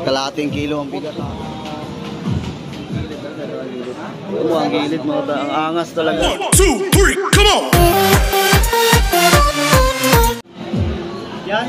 Kalahating kilo ang bigat. Ito mo ang gilid mo, ang angas talaga. 1, 2, 3, come on! Yan.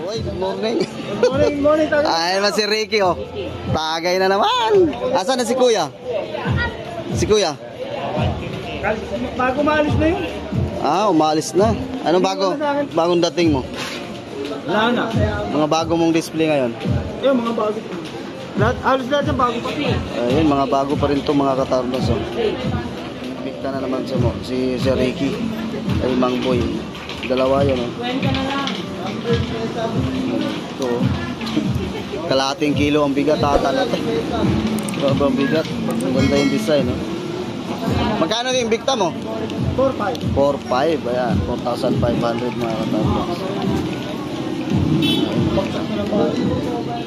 Uy, good morning. Good morning, tagay. Ay, naman si Ricky, oh. Tagay na naman. Asan na si Kuya? Si Kuya? Bago maalis na yun. Ah, umalis na. Anong bagong dating mo? Wala na. Mga bago mong display ngayon? Yung mga bago. Halos lahat yung bago pa. Ayun, mga bago pa rin to mga katardos, oh. Bigta na naman si Ricky. Ay, Mang Boy. Dalawa yun, oh. Ito, oh. Kalahating kilo ang bigat, talaga. Ang bigat. Maganda yung design, oh. Magkano yung bigta mo? 4-5. 4,500, ayan. 4,500 mga katardos.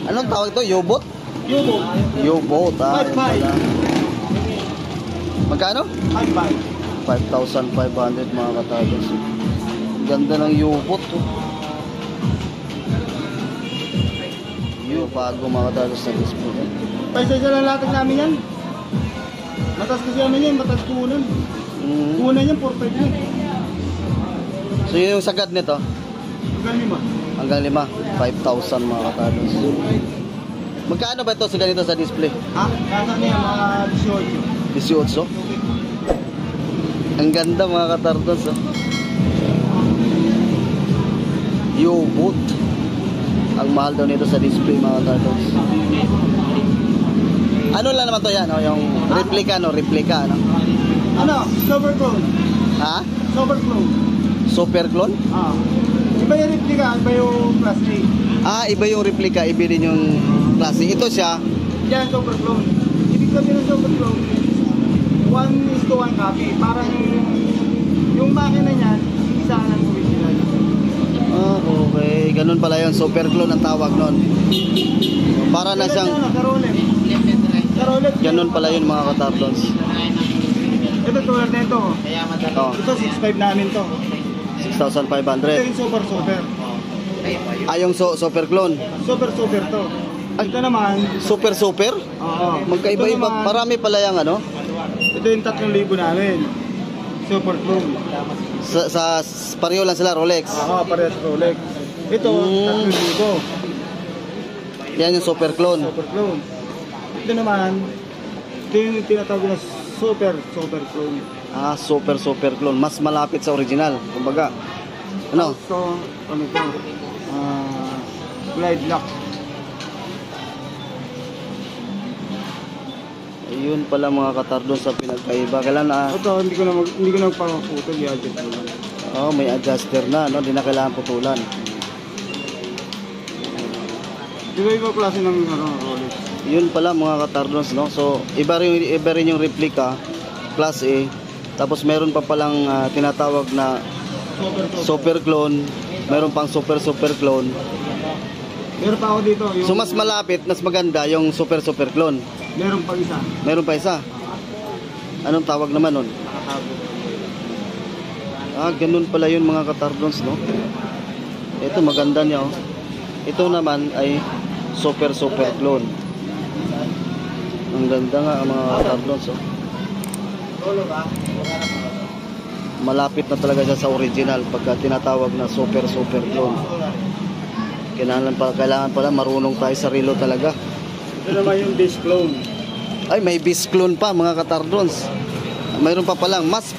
Anong tawag ito? U-boat? U-boat. U-boat, ah. 5,500. Magkano? 5,500. 5,500 mga katardos. Ganda ng U-boat, oh. Bago mga katardos na display. Paisa-isa lang latag namin yan. Matas kasi namin yan, matas kunan. Kunan yan, 4-5 yan. So yun yung sagad nito? Hanggang 5. Hanggang 5,000 mga katardos. Magkano ba ito sa ganito sa display? Nasa niya mga 18? Ang ganda mga katardos, oh. U-boat. Ang mahal daw nito sa display mga katardos. Ano lang naman to yan? Oh? Yung replica, no? Replica, no? Ano? Super clone. Ha? Super clone. Super clone? Iba yung replica, iba yung class A. Iba yung replica, iba din yung klase. Ito siya? Yan, super clone. Ibig sabihin ng super clone, 1:1 copy. Parang yung makina niyan, isa ng original. Okay. Ganun pala yun. Super clone ang tawag nun. Para na siyang... Ganun pala yun mga katardos. Ito, tulad na ito. Ito, 6,500 namin to. 6,500. Ito yung super. Yung super clone. Super to. Ito naman. Super? Oo. Magkaiba-iba. Marami pala yung ano? Ito yung 3,000 namin. Super clone. Sa pareho lang sila, Rolex. Oo, parehas Rolex. Ito, 3,000. Yan yung super clone. Ito naman, ito yung tinatawag na super clone. Super clone. Mas malapit sa original. Kumbaga, ano? So, ano ito? Glide lock. Ayun pala mga katardos sa pinagkaiba. Kailan Ito, hindi ko na magpapaputol. I-adjust ko lang. may adjuster na, no? Hindi na kailangan putulan. Iba klase ng Rolex. Yun pala mga katardos, no? So, iba rin yung replica, class A. Tapos meron pa palang tinatawag na super clone. Meron pang super clone. Meron pa ako dito. So, mas malapit, mas maganda yung super clone. Meron pa isa. Meron pa isa. Anong tawag naman nun? Ganun pala yun mga katardos, no? Ito maganda niya, oh. Ito naman ay super clone. Ang ganda nga mga katardos, oh. Malapit na talaga siya sa original pagka tinatawag na super clone. Kailangan pala marunong tayo sa relo talaga. Ito naman yung base clone. Ay, may base clone pa mga katardos. Mayroon pa palang mas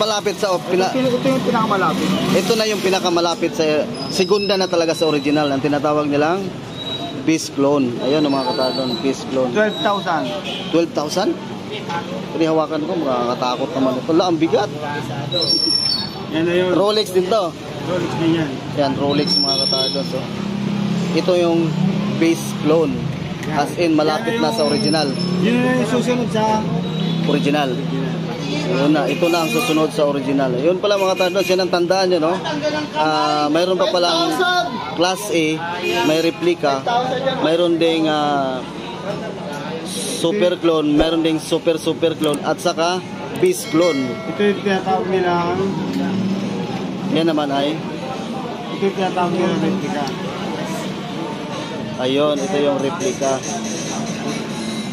malapit sa Ito yung pinakamalapit. Ito na yung pinakamalapit sa segunda na talaga sa original. Ang tinatawag nilang base clone. Ayun ang mga katardos, base clone. 12,000. 12,000? Pinihawakan ko, makakatakot naman ito. Ang bigat. Yan na yun. Rolex din to. Rolex din yan. Yan, Rolex mga katardos, oh. Ito yung base clone. As in, malapit na sa original. Yun na yung susunod sa original. Ito na ang susunod sa original. Yun pala mga katardos, yan ang tandaan nyo, no? Mayroon pa palang class A, may replica, mayroon ding super clone, mayroon ding super clone, at saka base clone. Ito yung tinatawag nila. Yan naman ay ito yung tinatawag nila replica. Ayun, ito yung replica.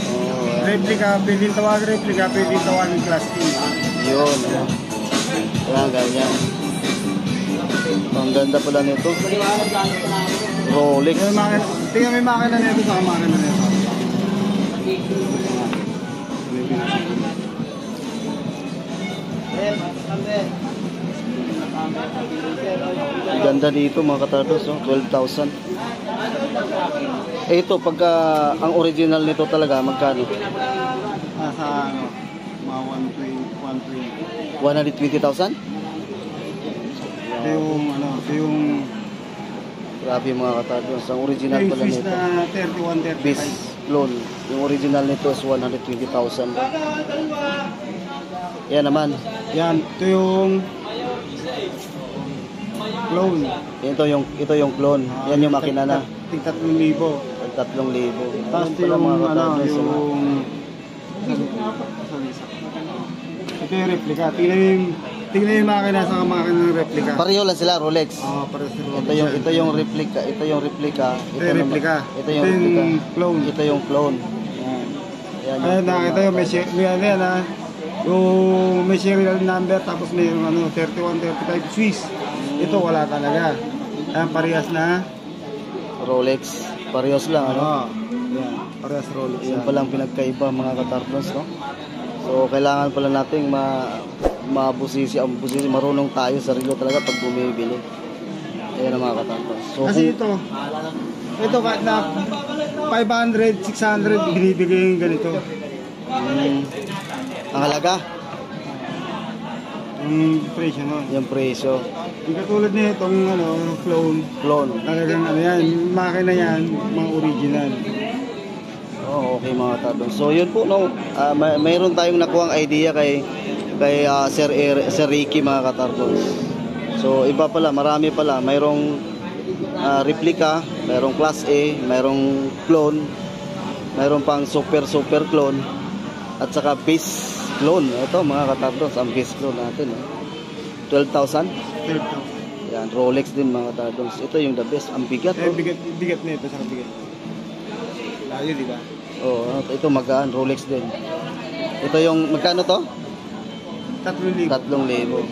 Oh, ayan. Replica, pwedeng tawag replica, pwedeng tawagin class A. Yun, ayan. Ayan, ganyan. Ang ganda pala nito. Rolex. Tingnan mo yung makina nito sa makina nito. Ang ganda dito mga katardos, oh, 12,000. Eh ito, pagka ang original nito talaga, magkano? Nasa ano, mga 120. 120,000? Ito yung ano, ito yung Grabe mga katardos, ang original yung pala Swiss nito. na 31, 35. Bis clone. Yung original nito is 120,000. Yan naman. Yan, ito yung clone. Ito yung clone. Yan yung makina na. Tig 3,000. 3,000. Tapos ito pala yung mga ano, katardos, yung ito yung replica. Tingnan yung makina sa makina ng replica. Pareho lang sila, Rolex. Pares si Rolex. Ito yung replica. Ito yung replica. Ito yung replica. Ito yung replica. Clone. Ito yung clone. Yan Ayan, nakita yung may yan ha. Yung may serial number tapos may yung ano 31, 35 Swiss. Ito wala talaga. Ayan, parehas na Rolex. Parehas lang, ano? Yan, parehas Rolex. Yan palang pinagkaiba mga katarbons, no? So, kailangan pala nating mabusisi, marunong tayo sa relo talaga pag bumibili. Ayan ang mga katarbons. So, Kasi ito kahit na 500, 600 binibigay yung ganito. Ang halaga, Yung presyo nun. yung presyo, Yung katulad na itong ano, clone. clone. Talagang ano yan, yung makina yan, mga original. Oh, okay mga katarbons. So, yun po, no? Mayroon tayong nakuhang idea kay Sir Ricky mga katarbons. So, iba pala, marami pala. Mayroong replica, mayroong class A, mayroong clone, mayroong pang super clone, at saka base clone. Ito mga katarbons, ang base clone natin. 12,000. Yan, Rolex din mga katarbons. Ito yung the best. Ang bigat. Eh, bigat na ito, saka bigat. Layo, di ba? Oh, ito magaan, Rolex din. Ito yung, magkano to? 3,000. 3,000.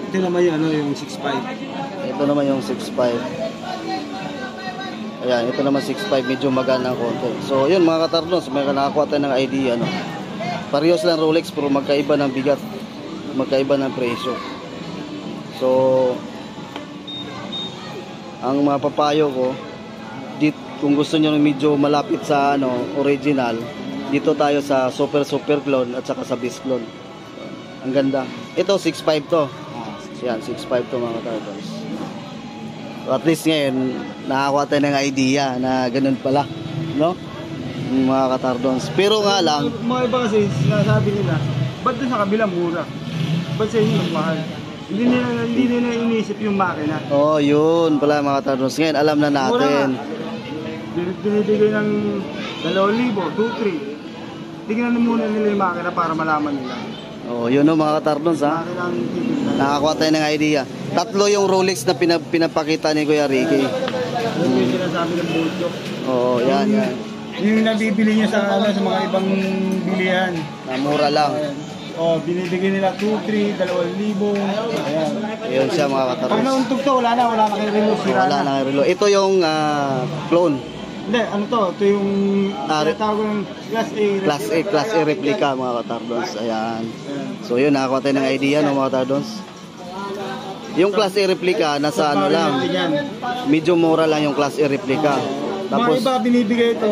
Ito naman yung ano, yung 6,500. Ito naman yung 6,500. Ayan, ito naman 6,500, medyo magana ng konti. So, yun mga katarbons, may nakakuha tayo ng idea, no? Parehas lang Rolex, pero magkaiba ng bigat, magkaiba ng presyo. So, ang mapapayo ko, kung gusto nyo medyo malapit sa ano, original, dito tayo sa super clone at saka sa base clone. Ang ganda. Ito, 6,500 to. Yan, 6,500 to mga katarbons. So, at least ngayon, nakakuha tayo ng idea na ganun pala, no? Mga katarbons. Pero nga lang, Mga iba kasi, sinasabi nila, ba't doon sa kabila mura? Ba't sa inyo mahal? Hindi nila iniisip yung makina. oh, yun pala mga katarbons. Ngayon, alam na natin. Binibigay ng 2,000, 2,300. Tingnan muna nila yung makina para malaman nila. Oh, yun no mga katarbons, ha? Makina ang titignan. Nakakuha tayo ng idea. 3 yung Rolex na pinapakita ni Kuya Ricky. Yung yung sinasabi ng Bojo. Oh, yan. Yung nabibili niya sa mga ibang bilihan. Na mura lang. Oh, binibigay nila 2,300, 2,000. Ayan. Yun siya mga Pag katarbons. nauntog to, wala na kayo relo. Sira Wala na. na relo. Ito yung clone. Hindi, ano to? Ito yung tawag ng Class A. Replica mga katarbons. Ayan. So yun, nakakuha tayo ng idea no mga katarbons. Yung Class A replica, nasa ano lang, medyo mura lang yung Class A replica. Tapos, Tapos, mga iba binibigay ito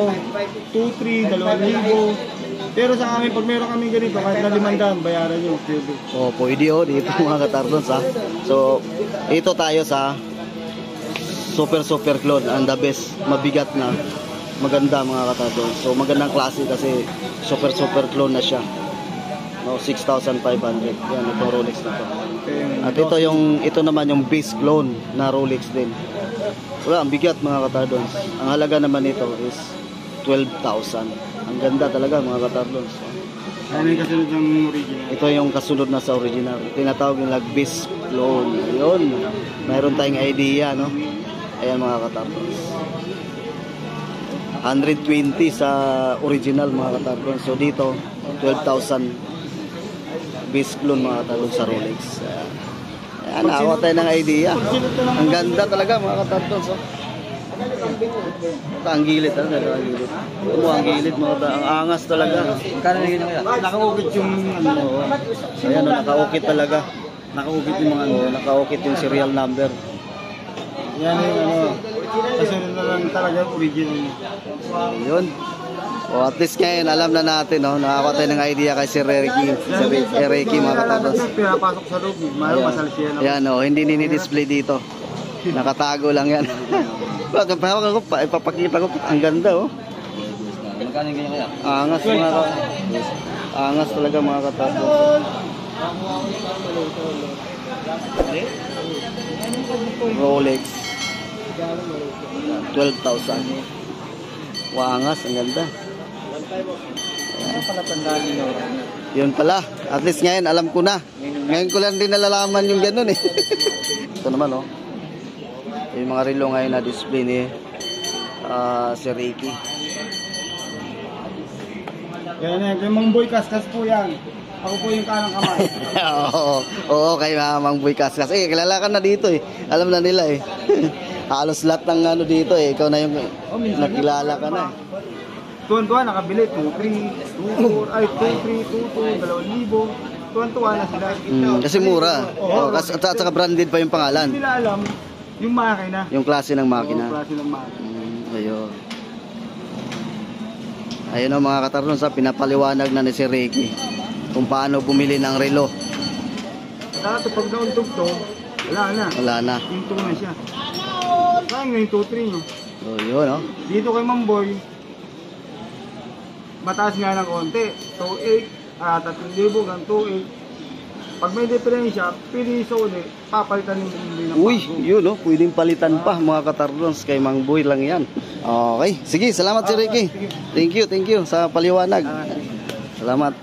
2,300, 2,000. Pero sa amin, pag meron kami ganito, kahit na 500, bayaran nyo. pwede dito mga katarbons, ha. So, ito tayo sa super clone, ang the best, mabigat na, maganda mga katarbons. So, magandang klase kasi super clone na siya. No, 6,500. Yan, itong Rolex na to. At ito naman yung base clone na Rolex din. Wala, ang bigat mga katarbons. Ang halaga naman nito is 12,000. Ang ganda talaga mga katarbons. Ano yung kasunod ng original? Ito yung kasunod na sa original. Tinatawag yung base clone. Yun. Mayroon tayong idea, no? Ayan mga katarbons. 120 sa original mga katardon. So dito 12,000 base clone mga katardon sa Rolex. Ayan, nakakuha tayo ng idea. Ang ganda talaga mga katardon. So, ang gilid ang gilid. Ang gilid mga katardon. Ang angas talaga. Kaya nakaukit yung ano. Ayan, nakaukit talaga. Nakaukit yung mga ano, nakaukit yung serial number. Yan yung ano. Kasi na lang talaga original. Yun. O at least ngayon alam na natin, no? Nakakuha tayo ng idea kay Sir Ricky. Sir Ricky mga katapos. Pinapasok sa loob. Mayroon masalsiya na. Yan o, hindi nini-display dito. Nakatago lang yan. Pagkapahawak ko, ipapakita ko. Ang ganda oh. Magkano yung ganyan kaya? Angas mga katapos. Angas talaga mga katapos. Rolex 12,000. Wangas, ang ganda. Yun pala, at least ngayon alam ko na. Ngayon ko lang din nalalaman yung gano'n eh. Ito naman oh, yung mga relo ngayon na display ni Sir Ricky. Yan, kay Mang Boy Kaskas po yan. Ako po yung kanang kamay. Oo, kay Mang Boy Kaskas. Kilala ka na dito eh. Alam na nila eh. Halos lahat ng ano dito eh. Ikaw na yung nakilala ka na eh. Tuwan-tuwa, nakabili. 2-3, 2-4, ay 2-3, 2-2, 2,000. Tuwan-tuwa na sila. Kasi mura. At saka branded pa yung pangalan. Hindi nila alam yung makina. Yung klase ng makina. Oo, klase ng makina. Ayun. Ayun o mga katarnon, sa pinapaliwanag na ni Sir Ricky kung paano bumili ng relo. Dati pag nauntog to, wala na. Wala na. Tintong na siya. Saan nga yung 2-3 nyo? So yun o. Dito kay Mamboy, mataas nga ng konti. 2.8, 3,000 hanggang 2.8. Pag may diferensya, pili sa uli, papalitan yung bumili ng Uy, bago. yun o. Pwedeng palitan pa mga katarnons. Kay Mang Boy lang yan. Okay. Sige, salamat Sir Ricky. Thank you sa paliwanag. Salamat.